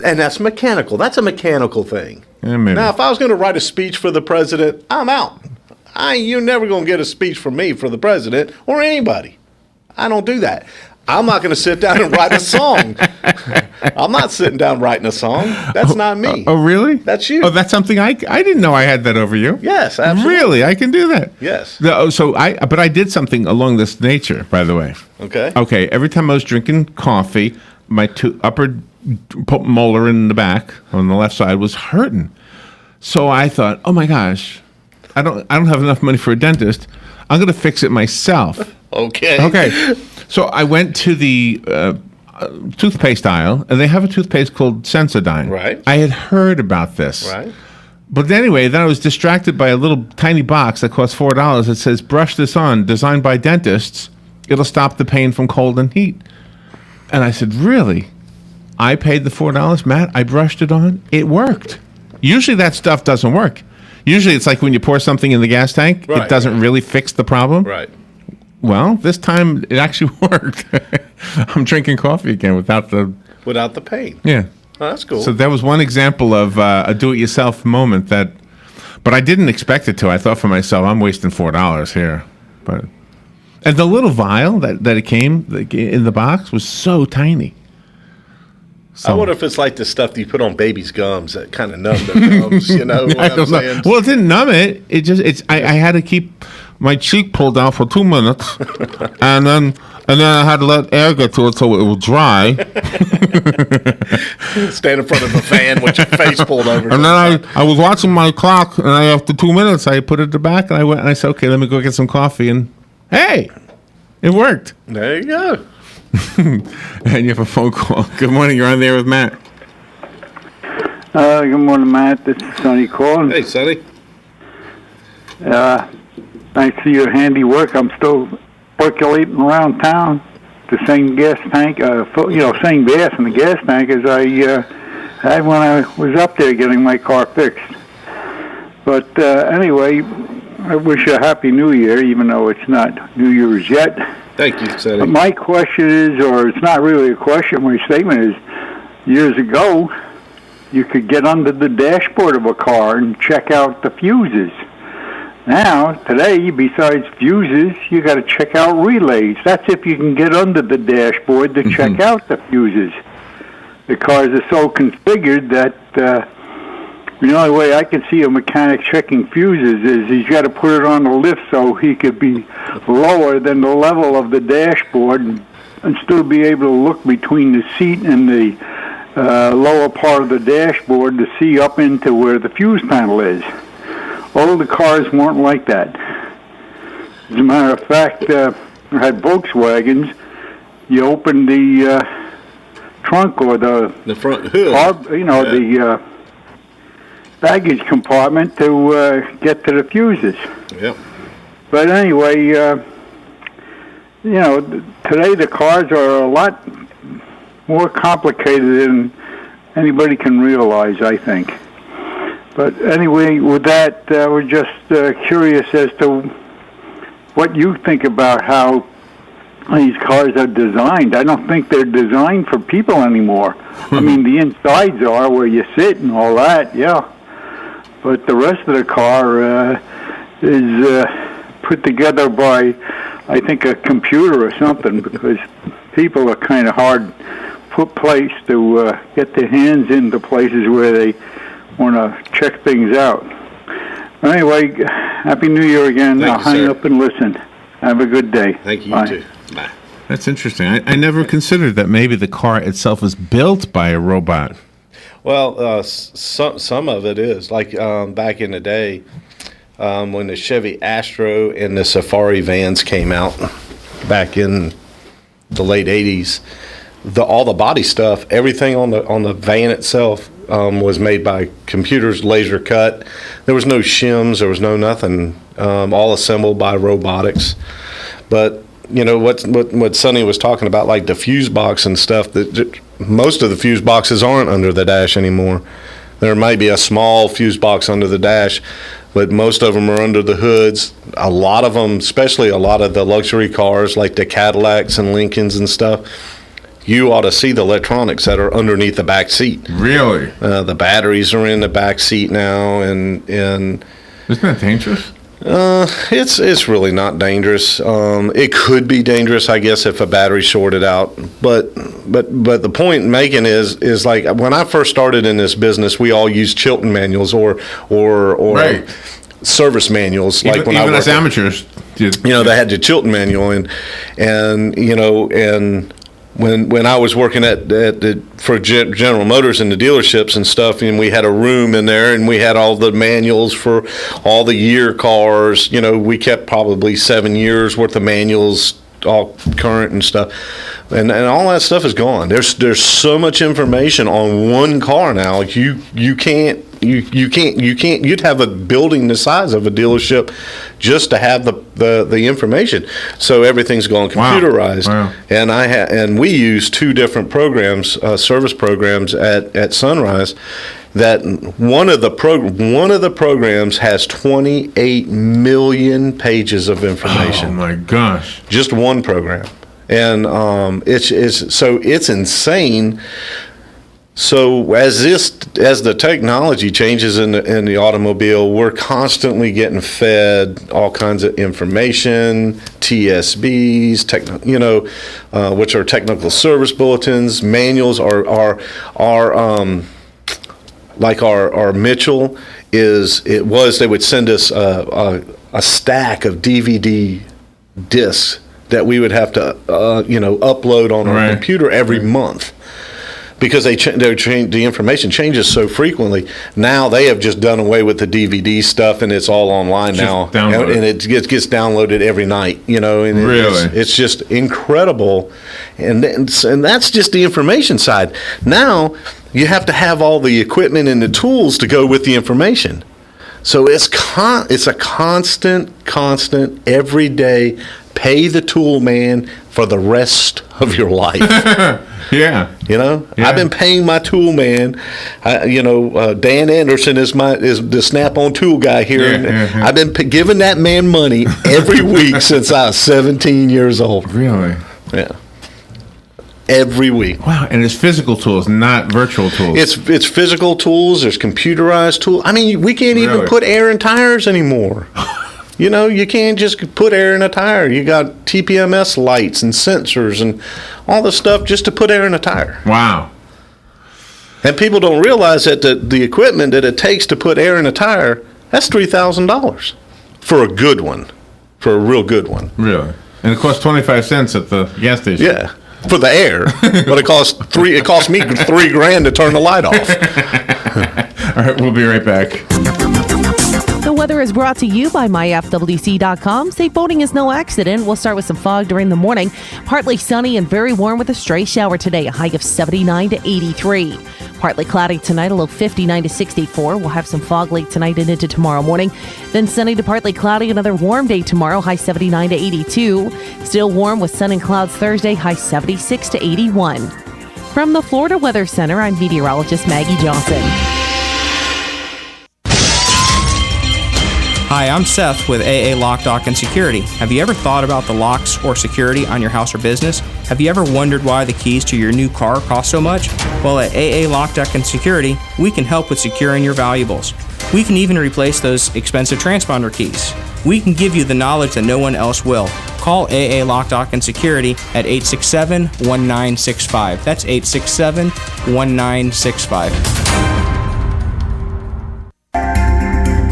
And that's mechanical. That's a mechanical thing. Yeah, maybe. Now, if I was going to write a speech for the president, I'm out. You're never going to get a speech from me for the president or anybody. I don't do that. I'm not going to sit down and write a song. I'm not sitting down writing a song. That's not me. Oh, really? That's you. Oh, that's something I didn't know I had that over you. Yes, absolutely. Really? I can do that? Yes. But I did something along this nature, by the way. Okay. Okay, every time I was drinking coffee, my upper molar in the back on the left side was hurting. So I thought, oh my gosh, I don't have enough money for a dentist. I'm going to fix it myself. Okay. So I went to the toothpaste aisle, and they have a toothpaste called Sensodyne. Right. I had heard about this. Right. But anyway, then I was distracted by a little tiny box that costs $4. It says, brush this on, designed by dentists. It'll stop the pain from cold and heat. And I said, really? I paid the $4, Matt. I brushed it on. It worked. Usually that stuff doesn't work. Usually it's like when you pour something in the gas tank, right, it doesn't really fix the problem. Right. Well, this time it actually worked. I'm drinking coffee again without the pain. Yeah. Oh, that's cool. So that was one example of a do-it-yourself moment but I didn't expect it to. I thought for myself, I'm wasting $4 here. And the little vial that it came in the box was so tiny. I wonder if it's like the stuff that you put on babies' gums that kind of numb their gums. You know what I'm saying? Well, it didn't numb it. I had to keep my cheek pulled down for 2 minutes, and then I had to let air get to it so it would dry. Stand in front of the fan with your face pulled over. And then I was watching my clock, and after 2 minutes, I put it at the back, and I went and I said, okay, let me go get some coffee, and hey, it worked. There you go. And you have a phone call. Good morning. You're on there with Matt. Good morning, Matt. This is Sonny calling. Hey, Sonny. Thanks for your handiwork. I'm still percolating around town. The same gas tank, same gas in the gas tank as I had when I was up there getting my car fixed. But anyway, I wish you a Happy New Year, even though it's not New Year's yet. Thank you, Sonny. My question is, or it's not really a question, my statement is, years ago, you could get under the dashboard of a car and check out the fuses. Now, today, besides fuses, you got to check out relays. That's if you can get under the dashboard to check out the fuses. The cars are so configured that the only way I can see a mechanic checking fuses is he's got to put it on the lift so he could be lower than the level of the dashboard and still be able to look between the seat and the lower part of the dashboard to see up into where the fuse panel is. All the cars weren't like that. As a matter of fact, I had Volkswagens. You open the trunk or the front hood, the baggage compartment to get to the fuses. Yep. But anyway, today the cars are a lot more complicated than anybody can realize, I think. But anyway, with that, we're just curious as to what you think about how these cars are designed. I don't think they're designed for people anymore. I mean, the insides are where you sit and all that, yeah. But the rest of the car is put together by, I think, a computer or something, because people are kind of hard placed to get their hands into places where they want to check things out. Anyway, Happy New Year again. I'll hang up and listen. Have a good day. Thank you, Bye. you too. Bye. That's interesting. I never considered that maybe the car itself is built by a robot. Well, some of it is. Like back in the day when the Chevy Astro and the Safari vans came out back in the late 80s, all the body stuff, everything on the van itself was made by computers, laser cut. There was no shims, there was no nothing, all assembled by robotics. But you know what Sonny was talking about, like the fuse box and stuff, that most of the fuse boxes aren't under the dash anymore. There might be a small fuse box under the dash, but most of them are under the hoods. A lot of them, especially a lot of the luxury cars like the Cadillacs and Lincolns and stuff, you ought to see the electronics that are underneath the back seat. Really? The batteries are in the back seat now, and Isn't that dangerous? it's really not dangerous. It could be dangerous, I guess, if a battery shorted out. But the point I'm making is like when I first started in this business, we all used Chilton manuals or Right. service manuals. Even, like when even I as worked, amateurs, did. they had the Chilton manual, and when I was working for General Motors in the dealerships and stuff, and we had a room in there, and we had all the manuals for all the year cars. We kept probably 7 years worth of manuals, all current and stuff, and all that stuff is gone. There's so much information on one car now. You'd have a building the size of a dealership just to have the information. So everything's gone computerized. Wow. And we use 2 different programs, service programs at Sunrise. That one of the programs has 28 million pages of information. Oh my gosh! Just one program, and it's insane. So as the technology changes in the automobile, we're constantly getting fed all kinds of information, TSBs, which are technical service bulletins. Manuals are like our Mitchell they would send us a stack of DVD discs that we would have to upload on our computer every month. Because the information changes so frequently. Now they have just done away with the DVD stuff, and it's all online now, and it gets downloaded every night. And really, it's just incredible, and that's just the information side. Now you have to have all the equipment and the tools to go with the information. So it's a constant, every day. Pay the tool man for the rest of your life. Yeah. I've been paying my tool man. Dan Anderson is the Snap-on tool guy here. Yeah. I've been giving that man money every week since I was 17 years old. Really? Yeah. Every week. Wow, and it's physical tools, not virtual tools. It's physical tools. There's computerized tools. I mean, we can't even put air in tires anymore. You can't just put air in a tire. You got TPMS lights and sensors and all this stuff just to put air in a tire. Wow. And people don't realize that the equipment that it takes to put air in a tire, that's $3,000 for a good one, for a real good one. Really? And it costs 25 cents at the gas station. Yeah, for the air. But it cost me $3,000 to turn the light off. All right, we'll be right back. The weather is brought to you by myfwc.com. Safe boating is no accident. We'll start with some fog during the morning. Partly sunny and very warm with a stray shower today, a high of 79 to 83. Partly cloudy tonight, a low 59 to 64. We'll have some fog late tonight and into tomorrow morning. Then sunny to partly cloudy, another warm day tomorrow, high 79 to 82. Still warm with sun and clouds Thursday, high 76 to 81. From the Florida Weather Center, I'm meteorologist Maggie Johnson. Hi, I'm Seth with AA Lock, Dock, and Security. Have you ever thought about the locks or security on your house or business? Have you ever wondered why the keys to your new car cost so much? Well, at AA Lock, Dock, and Security, we can help with securing your valuables. We can even replace those expensive transponder keys. We can give you the knowledge that no one else will. Call AA Lock, Dock, and Security at 867-1965. That's 867-1965.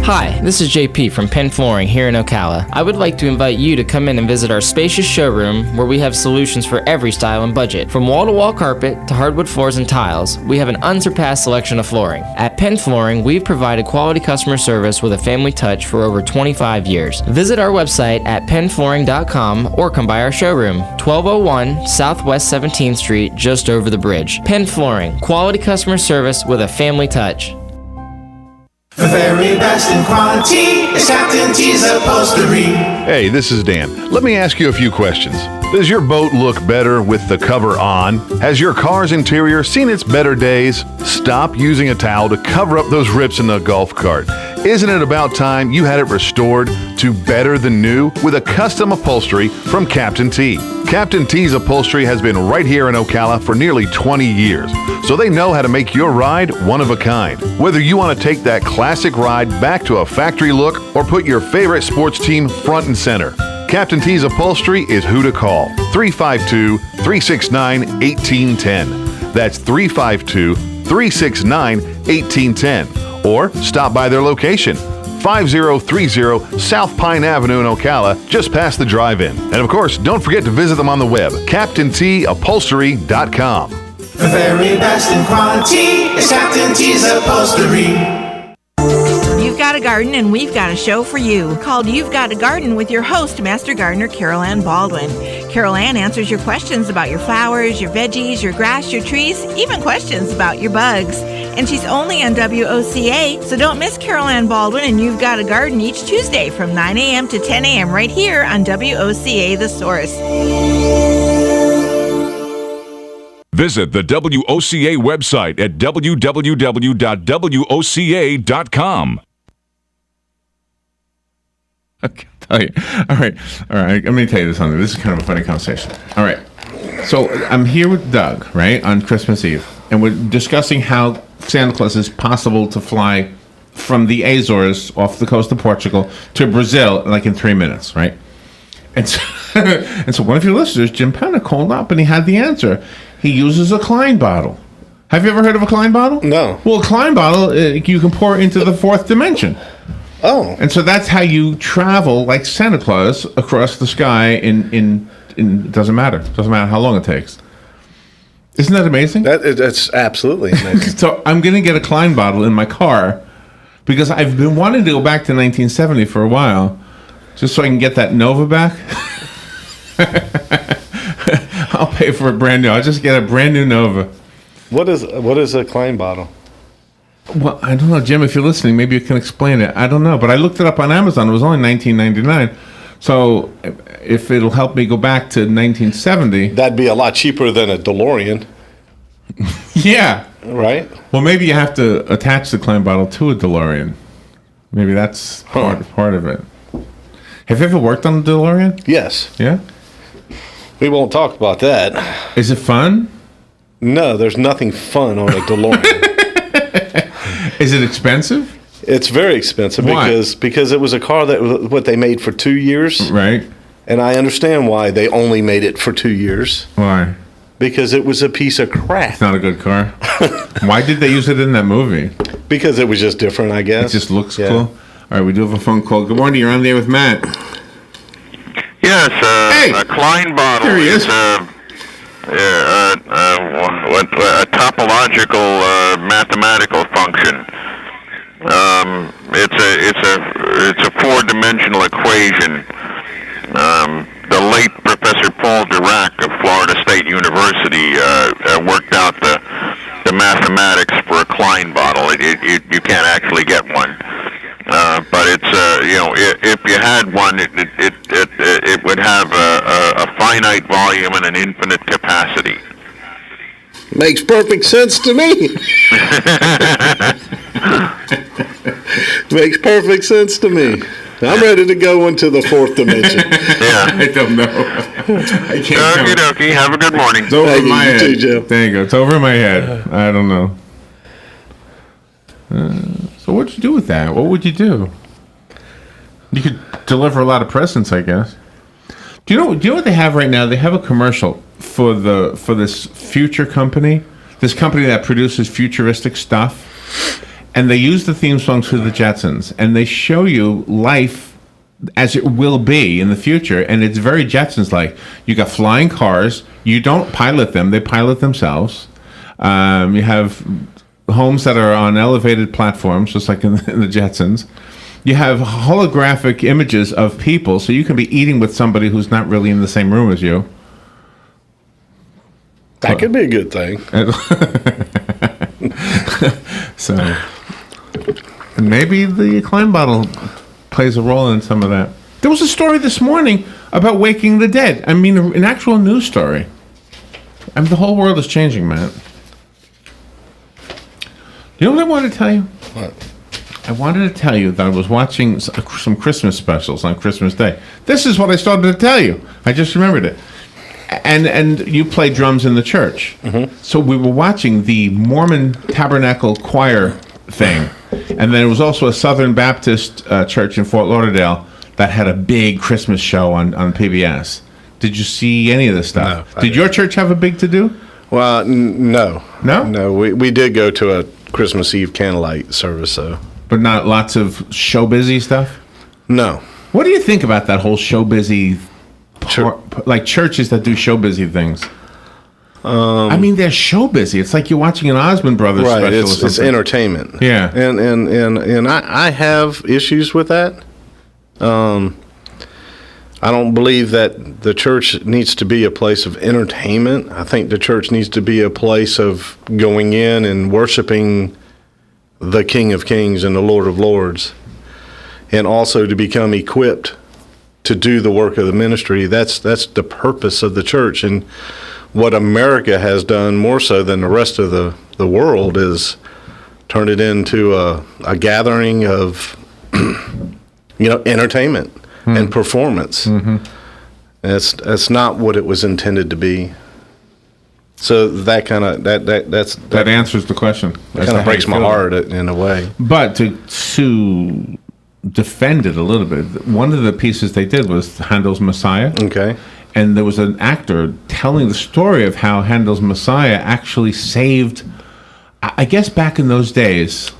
Hi, this is JP from Penn Flooring here in Ocala. I would like to invite you to come in and visit our spacious showroom where we have solutions for every style and budget. From wall-to-wall carpet to hardwood floors and tiles, we have an unsurpassed selection of flooring. At Penn Flooring, we've provided quality customer service with a family touch for over 25 years. Visit our website at pennflooring.com or come by our showroom, 1201 Southwest 17th Street, just over the bridge. Penn Flooring, quality customer service with a family touch. The very best in quality is Captain T's Upholstery. Hey, this is Dan. Let me ask you a few questions. Does your boat look better with the cover on? Has your car's interior seen its better days? Stop using a towel to cover up those rips in the golf cart. Isn't it about time you had it restored to better than new with a custom upholstery from Captain T? Captain T's upholstery has been right here in Ocala for nearly 20 years, so they know how to make your ride one of a kind. Whether you want to take that classic ride back to a factory look or put your favorite sports team front and center, Captain T's upholstery is who to call. 352-369-1810. That's 352-369-1810. Or stop by their location, 5030 South Pine Avenue in Ocala, just past the drive-in. And of course, don't forget to visit them on the web, CaptainTUpholstery.com. The very best in quality is Captain T's Upholstery. You've got a garden and we've got a show for you called You've Got a Garden with your host, Master Gardener Carol Ann Baldwin. Carol Ann answers your questions about your flowers, your veggies, your grass, your trees, even questions about your bugs. And she's only on WOCA, so don't miss Carol Ann Baldwin and You've Got a Garden each Tuesday from 9 a.m. to 10 a.m. right here on WOCA The Source. Visit the WOCA website at www.woca.com. Okay, I'll tell you. All right. Let me tell you this, something. This is kind of a funny conversation. All right. So I'm here with Doug, right, on Christmas Eve, and we're discussing how Santa Claus is possible to fly from the Azores off the coast of Portugal to Brazil like in 3 minutes, right? And so, and so one of your listeners, Jim Penna, called up and he had the answer. He uses a Klein bottle. Have you ever heard of a Klein bottle? No. Well, a Klein bottle, you can pour into the fourth dimension. Oh. And so that's how you travel like Santa Claus across the sky in doesn't matter. Doesn't matter how long it takes. Isn't that amazing? That's absolutely amazing. So I'm going to get a Klein bottle in my car because I've been wanting to go back to 1970 for a while just so I can get that Nova back. I'll pay for a brand new. I'll just get a brand new Nova. What is a Klein bottle? Well, I don't know, Jim. If you're listening, maybe you can explain it. I don't know, but I looked it up on Amazon. It was only $19.99. So if it'll help me go back to 1970, that'd be a lot cheaper than a DeLorean. Yeah. Right. Well, maybe you have to attach the Klein bottle to a DeLorean. Maybe that's part of it. Have you ever worked on a DeLorean? Yes. Yeah. We won't talk about that. Is it fun? No, there's nothing fun on a DeLorean. Is it expensive? It's very expensive. Why? because it was a car that what they made for 2 years. Right. And I understand why they only made it for 2 years. Why? Because it was a piece of crap. It's not a good car. Why did they use it in that movie? Because it was just different, I guess. It just looks cool. All right, we do have a phone call. Good morning. You're on there with Matt. Yes, Hey! a Klein bottle Here he is. a topological mathematical function. It's a four-dimensional equation. The late Professor Paul Dirac of Florida State University worked out the mathematics for a Klein bottle. You can't actually get one. But it's if you had one, it would have a finite volume and an infinite capacity. Makes perfect sense to me. Makes perfect sense to me. I'm ready to go into the fourth dimension. Yeah. I don't know. I can't. Okie dokie. Have a good morning. It's over my you head. too, Joe. There you go. It's over my head. I don't know. So what'd you do with that? What would you do? You could deliver a lot of presents, I guess. Do you know what they have right now? They have a commercial for this future company, this company that produces futuristic stuff, and they use the theme songs for the Jetsons, and they show you life as it will be in the future, and it's very Jetsons-like. You got flying cars. You don't pilot them; they pilot themselves. You have homes that are on elevated platforms, just like in the Jetsons. You have holographic images of people, so you can be eating with somebody who's not really in the same room as you. That could be a good thing. So, and maybe the Klein bottle plays a role in some of that. There was a story this morning about waking the dead. I mean, an actual news story. I mean, the whole world is changing, Matt. You know what I want to tell you? What? I wanted to tell you that I was watching some Christmas specials on Christmas Day. This is what I started to tell you. I just remembered it. And you play drums in the church. Mm-hmm. So we were watching the Mormon Tabernacle Choir thing. And then there was also a Southern Baptist church in Fort Lauderdale that had a big Christmas show on PBS. Did you see any of this stuff? No. Did your church have a big to-do? Well, no. No? No, we did go to a Christmas Eve candlelight service, though. But not lots of show-busy stuff? No. What do you think about that whole show-busy, like churches that do show-busy things? I mean, they're show-busy. It's like you're watching an Osmond Brothers right, special or it's something. entertainment. Yeah. And I have issues with that. I don't believe that the church needs to be a place of entertainment. I think the church needs to be a place of going in and worshiping the King of Kings and the Lord of Lords, and also to become equipped to do the work of the ministry. That's the purpose of the church. And what America has done more so than the rest of the world is turn it into a gathering of entertainment and performance. Mm-hmm. That's not what it was intended to be. So that answers the question. Kind of breaks my heart in a way. But to defend it a little bit, one of the pieces they did was Handel's Messiah. Okay. And there was an actor telling the story of how Handel's Messiah actually saved, I guess back in those days,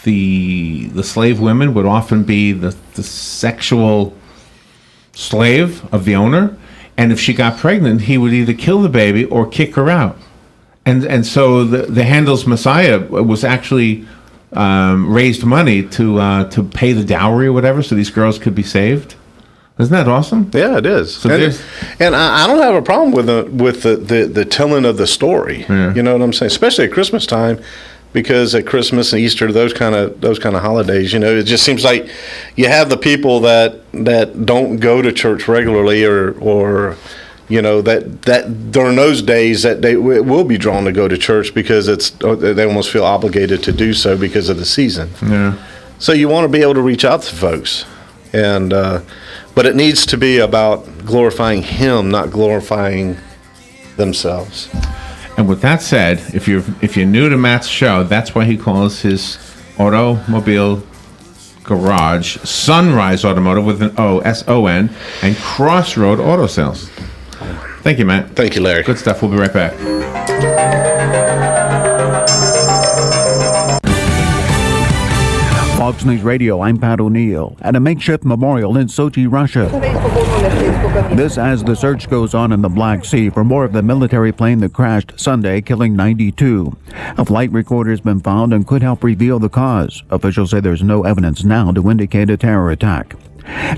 the slave women would often be the sexual slave of the owner. And if she got pregnant, he would either kill the baby or kick her out. And so the Handel's Messiah was actually raised money to pay the dowry or whatever, so these girls could be saved. Isn't that awesome? Yeah, it is. So and I don't have a problem with the telling of the story. Yeah. You know what I'm saying? Especially at Christmas time, because at Christmas and Easter, those kind of holidays, it just seems like you have the people that don't go to church regularly, or that during those days that they will be drawn to go to church because they almost feel obligated to do so because of the season. Yeah. So you want to be able to reach out to folks, and but it needs to be about glorifying Him, not glorifying themselves. And with that said, if you're new to Matt's show, that's why he calls his automobile garage Sunrise Automotive with an O, S-O-N, and Crossroad Auto Sales. Thank you, Matt. Thank you, Larry. Good stuff. We'll be right back. Fox News Radio, I'm Pat O'Neill. At a makeshift memorial in Sochi, Russia. This as the search goes on in the Black Sea for more of the military plane that crashed Sunday, killing 92. A flight recorder has been found and could help reveal the cause. Officials say there's no evidence now to indicate a terror attack.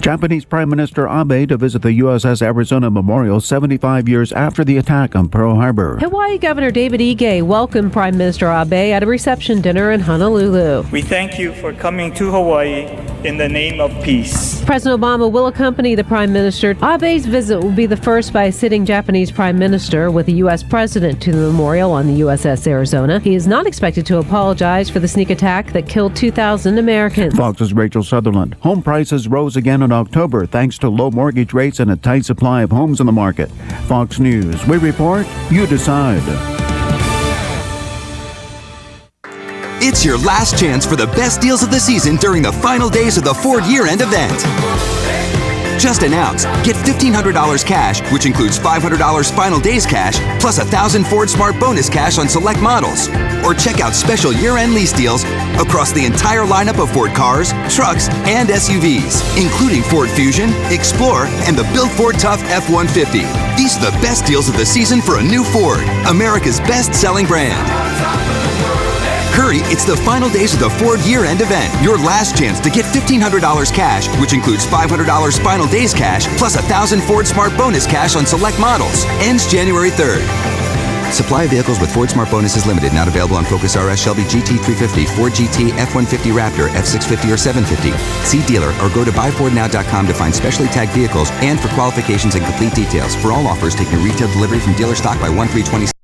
Japanese Prime Minister Abe to visit the USS Arizona Memorial 75 years after the attack on Pearl Harbor. Hawaii Governor David Ige welcomed Prime Minister Abe at a reception dinner in Honolulu. We thank you for coming to Hawaii in the name of peace. President Obama will accompany the Prime Minister. Abe's visit will be the first by a sitting Japanese Prime Minister with a U.S. President to the memorial on the USS Arizona. He is not expected to apologize for the sneak attack that killed 2,000 Americans. Fox's Rachel Sutherland. Home prices rose again in October thanks to low mortgage rates and a tight supply of homes in the market. Fox News. We report, you decide. It's your last chance for the best deals of the season during the final days of the Ford year-end event. Just announced, get $1,500 cash, which includes $500 final days cash, plus $1,000 Ford Smart Bonus cash on select models. Or check out special year-end lease deals across the entire lineup of Ford cars, trucks, and SUVs, including Ford Fusion, Explorer, and the Built Ford Tough F-150. These are the best deals of the season for a new Ford, America's best-selling brand. Hurry, it's the final days of the Ford year-end event. Your last chance to get $1,500 cash, which includes $500 final days cash, plus $1,000 Ford Smart Bonus cash on select models. Ends January 3rd. Supply of vehicles with Ford Smart Bonus is limited. Not available on Focus RS, Shelby GT 350, Ford GT, F-150 Raptor, F-650, or 750. See dealer or go to buyfordnow.com to find specially tagged vehicles and for qualifications and complete details. For all offers, taking retail delivery from dealer stock by 1/3/20.